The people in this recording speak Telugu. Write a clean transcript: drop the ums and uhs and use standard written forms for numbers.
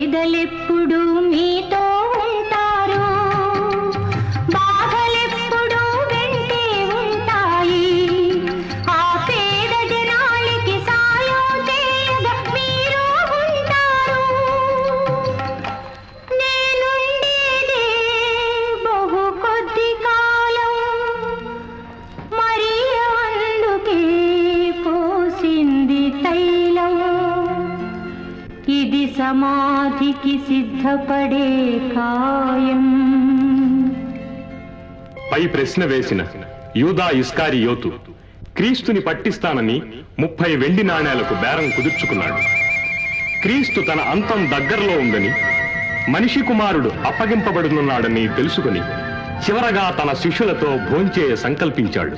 ఇదలెప్పుడు మీతో ఉంటారు, బాధలెప్పుడు వెంటే ఉంటాయి. ఆ పేద జనానికి సాయం చేయగా మీరు ఉంటారు. నేనుండేదే బహు కొద్ది కాలం, మరి అందుకే పోసింది తైలం. ఇది సమాధికి సిద్ధపడే కాయం. పై ప్రశ్న వేసిన యూదా ఇస్కారియోతు క్రీస్తుని పట్టిస్తానని 30 వెండి నాణేలకు బేరం కుదుర్చుకున్నాడు. క్రీస్తు తన అంతం దగ్గరలో ఉందని, మనిషి కుమారుడు అప్పగింపబడుతున్నాడని తెలుసుకుని చివరగా తన శిష్యులతో భోంచేయ సంకల్పించాడు.